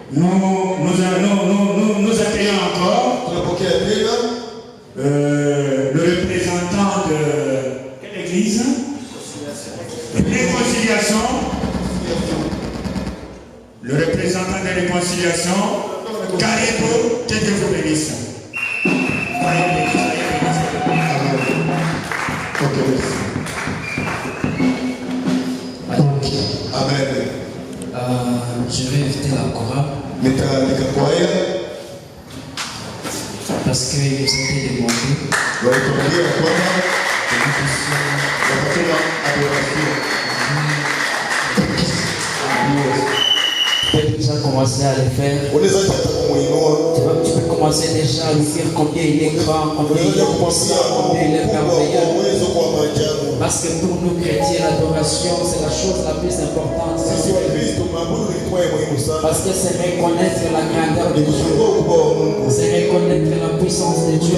Nous accueillons encore le représentant de quelle église? Réconciliation. Le représentant de Réconciliation, Carrebo, que Dieu vous bénisse. Amen. Je vais inviter la chorale parce qu'il nous a été demandé que tu peux déjà commencer à le faire. Tu peux commencer déjà à lui dire combien il est grand, combien il est puissant, combien il est merveilleux. Parce que pour nous chrétiens, l'adoration, c'est la chose la plus importante. Parce que c'est reconnaître la grandeur de Dieu. C'est reconnaître la puissance de Dieu.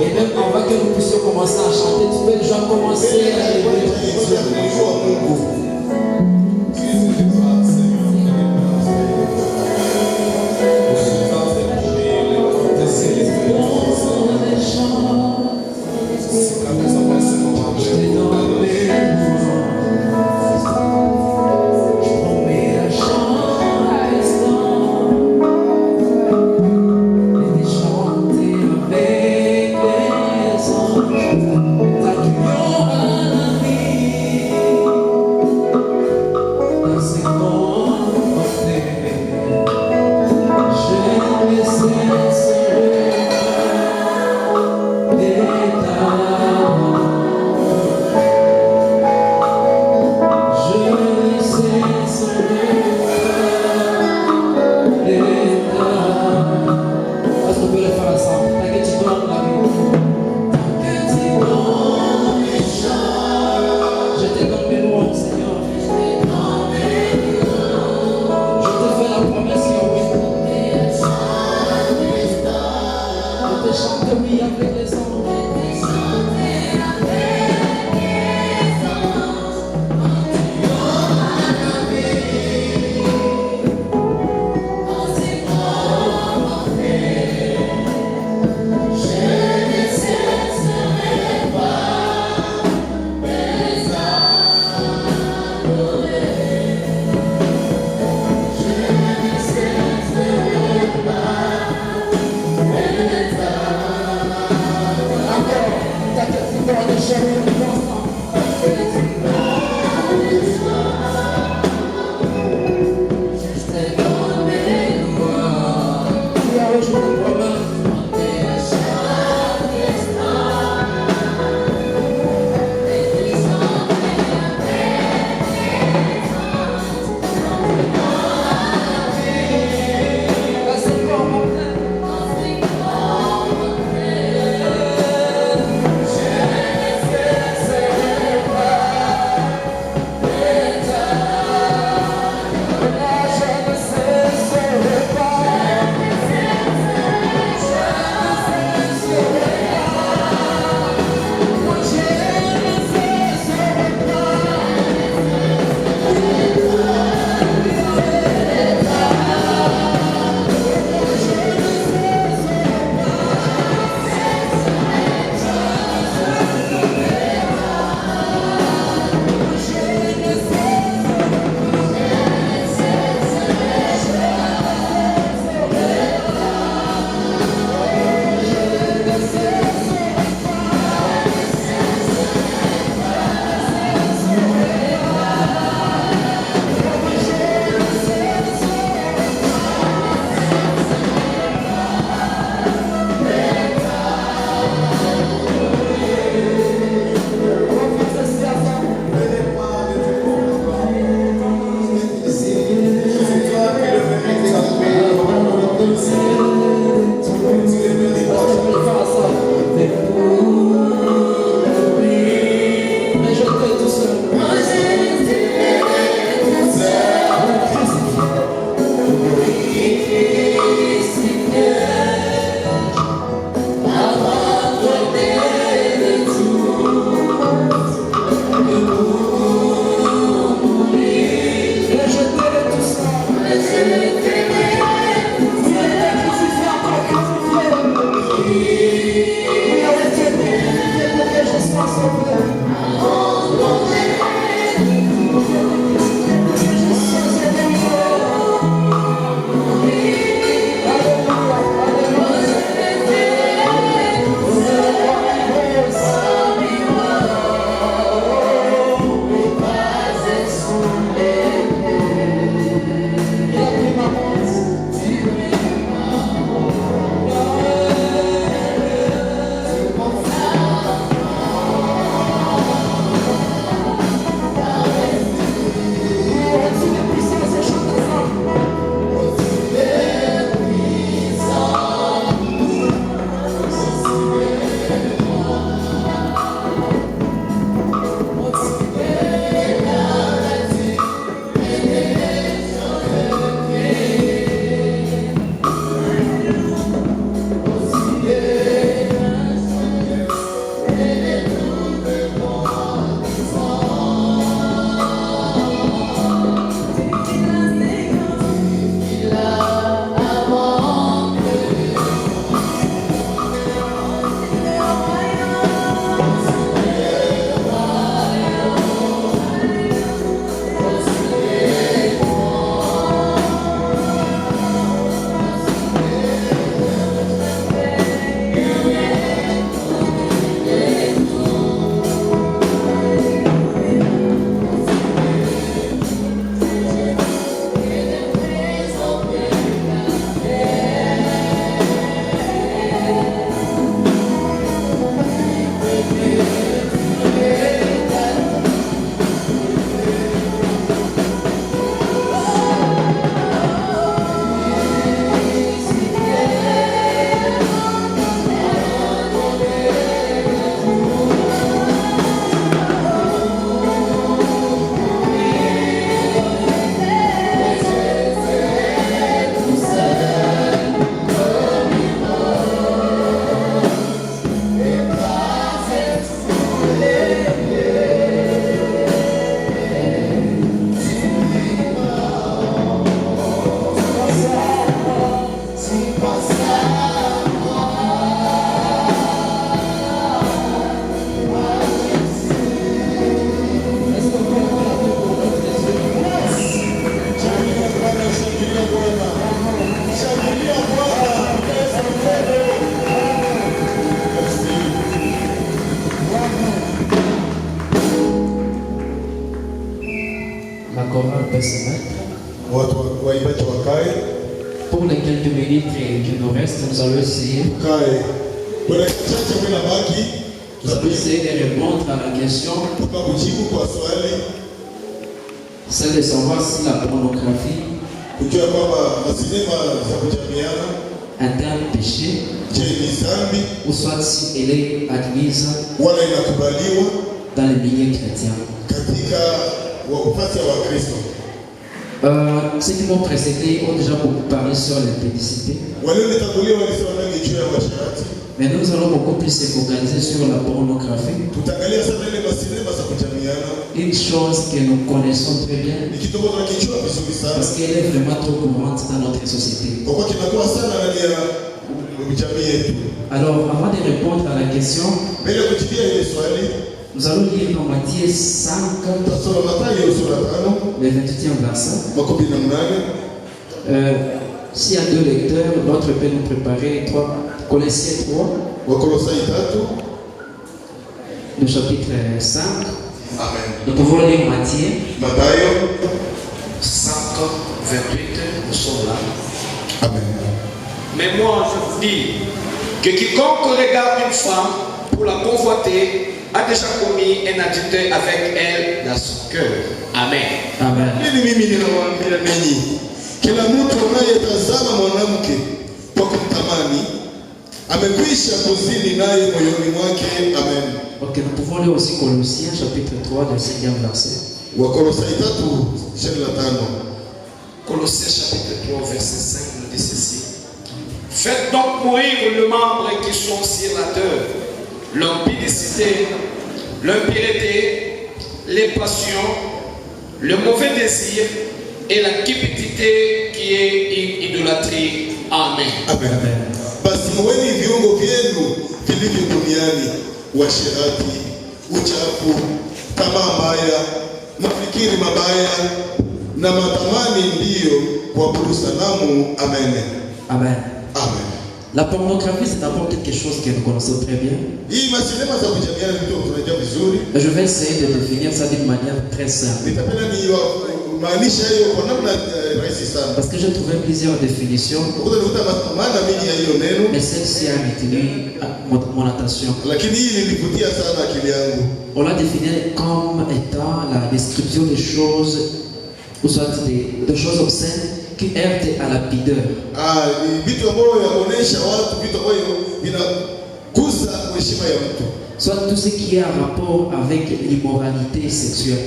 Et même avant que nous puissions commencer à chanter, tu peux déjà commencer à élever Dieu. Rejeter tout ça. Pour les quelques minutes qui nous restent, nous allons essayer. Nous allons essayer de répondre à la question, celle de savoir si la pornographie est un péché ou soit si elle est admise dans les milieux chrétiens. Ceux qui m'ont précédé ont déjà beaucoup parlé sur l'impudicité. Mais nous allons beaucoup plus se focaliser sur la pornographie. Une chose que nous connaissons très bien, parce qu'elle est vraiment trop courante dans notre société. Alors, avant de répondre à la question, nous allons lire dans Matthieu 5, le 28e verset. S'il y a deux lecteurs, l'autre peut nous préparer 3, Colossiens 3, le chapitre 5. Amen. Nous pouvons lire Matthieu 5, 28, nous sommes là. Amen. Mais moi, je vous dis que quiconque regarde une femme pour la convoiter a déjà commis un adultère avec elle dans son cœur. Amen. Amen. Kila mtu anayetazama mwanamke kwa kumtamani amekwisha kuzini naye moyoni mwake. Amen. Ok, nous pouvons lire aussi Colossiens chapitre 3, le 5e verset. Colossiens chapitre 3, verset 5 nous dit ceci. Faites donc mourir les membres qui sont sur la terre, l'impudicité, l'impiété, les passions, le mauvais désir et la cupidité qui est idolâtrie. Amen. Amen. Basi mweni viungo vyenu vilivyo duniani, uasherati, uchafu, tamaa mbaya, mafikiri mabaya na matamani ndiyo kuabudu sanamu. Amen. Amen. Amen. La pornographie, c'est d'abord quelque chose que nous connaissons très bien. Je vais essayer de définir ça d'une manière très simple. Parce que j'ai trouvé plusieurs définitions, mais celle-ci a retenu mon attention. On l'a définie comme étant la description des choses, ou soit des choses obscènes qui heurtent à la pudeur. Soit tout ce qui a un rapport avec l'immoralité sexuelle.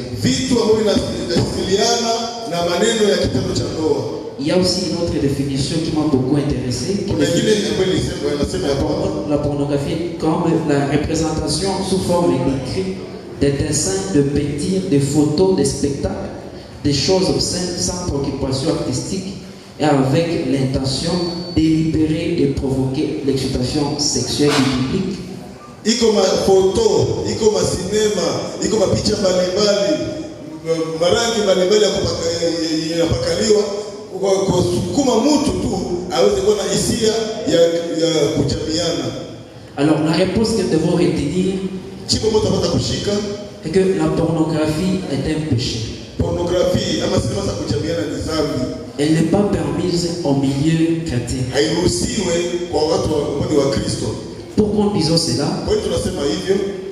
Il y a aussi une autre définition qui m'a beaucoup intéressé, qui définit la pornographie comme la représentation sous forme écrite des dessins, de peintures, des photos, des spectacles, des choses obscènes sans préoccupation artistique et avec l'intention délibérée de provoquer l'excitation sexuelle du public. Iko mafoto, iko masinema, iko mapicha mbalimbali, marangi mbalimbali yanapakaliwa kusukuma mtu tu aweze kuwa na hisia ya kujamiana. Alors la réponse que nous devons retenir est que la pornographie est un péché. Pornographie ama sinema za kujamiana ni dhambi. Elle n'est pas permise au milieu chrétien. Hairuhusiwe kwa watu wa Kristo. Pourquoi nous disons cela?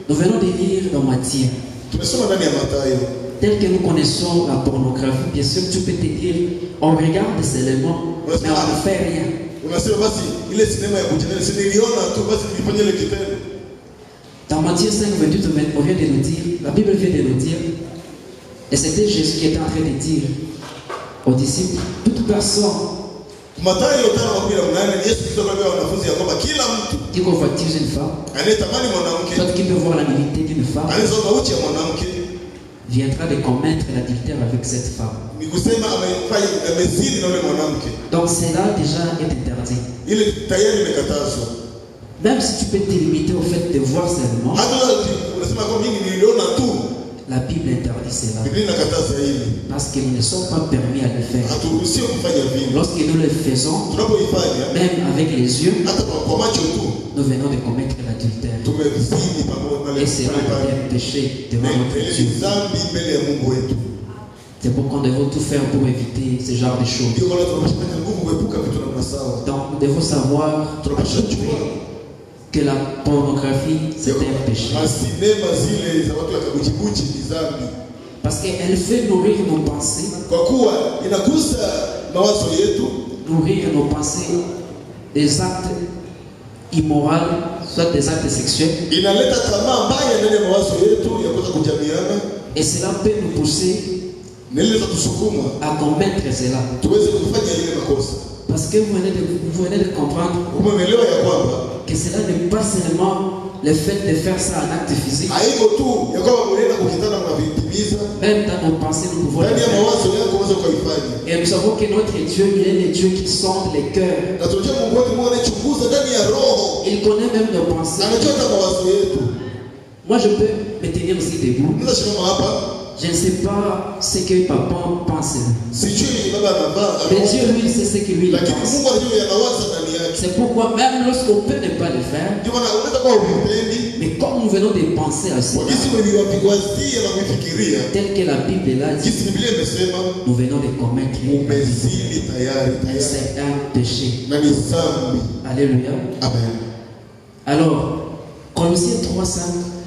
Nous venons de lire dans Matthieu. Tel que nous connaissons la pornographie, bien sûr, tu peux te dire, on regarde ces éléments, mais on ne fait rien. Dans Matthieu 5, 28, on vient de nous dire, la Bible vient de nous dire, et c'était Jésus qui était en train de dire aux disciples, toute personne qui convoitise une femme, soit qui peut voir la nudité d'une femme, viendra de commettre l'adultère avec cette femme. Donc cela déjà est interdit. Même si tu peux te limiter au fait de voir seulement, la Bible interdit cela. Parce que nous ne sommes pas permis à le faire. Lorsque nous le faisons, même avec les yeux, nous venons de commettre l'adultère. Et c'est un péché devant notre Dieu. C'est pourquoi nous devons tout faire pour éviter ce genre de choses. devons savoir que la pornographie, c'est un péché. Parce qu'elle fait nourrir nos pensées. Nourrir nos pensées des actes immoraux, soit des actes sexuels. Et cela peut nous pousser à commettre cela. Parce que vous venez de comprendre que cela n'est pas seulement le fait de faire ça en acte physique. Même dans nos pensées, nous pouvons le faire. Et nous savons que notre Dieu, il est le Dieu qui sonde les cœurs. Il connaît même nos pensées. Moi, je peux me tenir aussi debout. Je ne sais pas ce que papa pense. Mais Dieu, lui, sait ce que lui pense. C'est pourquoi même lorsqu'on peut ne pas le faire, mais comme nous venons de penser à cela, tel que la Bible l'a dit, nous venons de commettre un certain péché. Alléluia. Amen. Alors, Colossiens 3:5,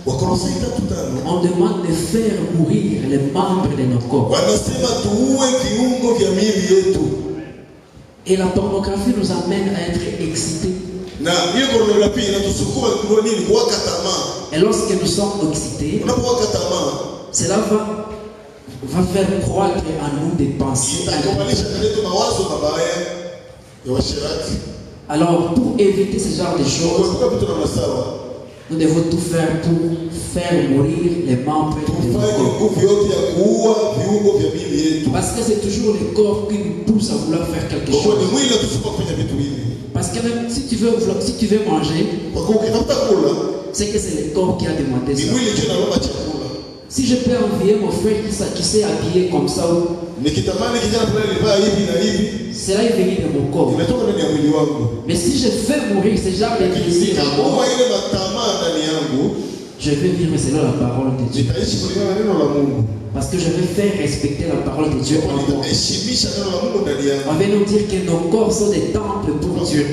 on demande de faire mourir les membres de nos corps. Et la pornographie nous amène à être excités. Et lorsque nous sommes excités, cela va faire croître en nous des pensées. Alors, pour éviter ce genre de choses, nous devons tout faire pour faire mourir les membres de notre corps. Parce que c'est toujours le corps qui nous pousse à vouloir faire quelque chose. Parce que même si tu veux manger, c'est que c'est le corps qui a demandé ça. Si je peux envier mon frère qui s'est habillé comme ça, cela est venu de mon corps. Mais si je fais mourir ce genre de plaisir, je vais vivre selon la parole de Dieu. Parce que je vais faire respecter la parole de Dieu en moi. On va nous dire que nos corps sont des temples pour Dieu.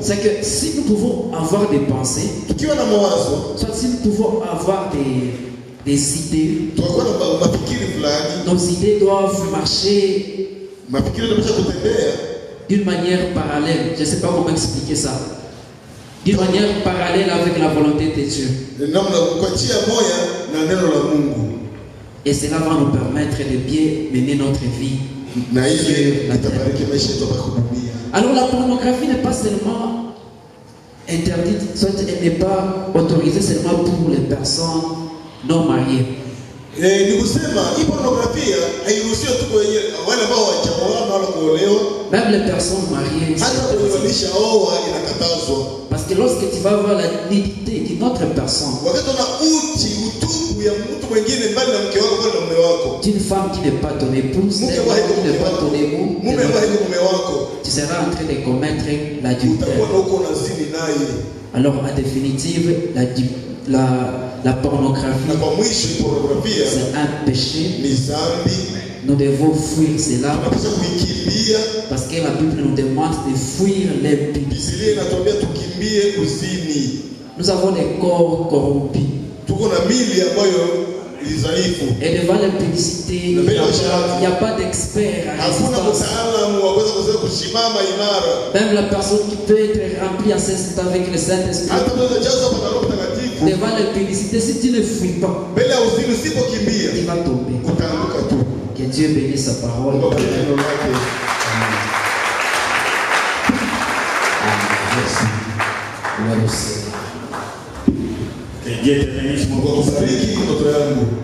C'est que si nous pouvons avoir des pensées, soit si nous pouvons avoir des idées, nos idées doivent marcher d'une manière parallèle. Je ne sais pas comment expliquer ça. D'une manière parallèle avec la volonté de Dieu. Et cela va nous permettre de bien mener notre vie. Alors la pornographie n'est pas seulement interdite, soit elle n'est pas autorisée seulement pour les personnes non mariées. Même les personnes mariées. Parce que lorsque tu vas voir la nudité d'une autre personne, d'une femme qui n'est pas ton épouse, d'un homme qui n'est pas ton époux, tu seras en train de commettre l'adultère. Alors en définitive, la pornographie, c'est un péché. Nous devons fuir cela parce que la Bible nous demande de fuir l'impudicité. Nous avons des corps corrompus. Et devant l'impudicité, il n'y a pas d'expert à résistance. Même la personne qui peut être remplie à 16 ans avec le Saint-Esprit, devant l'impudicité, si tu ne fuis pas, il va tomber. Que Dieu bénisse sa parole. Que Dieu te bénisse, mon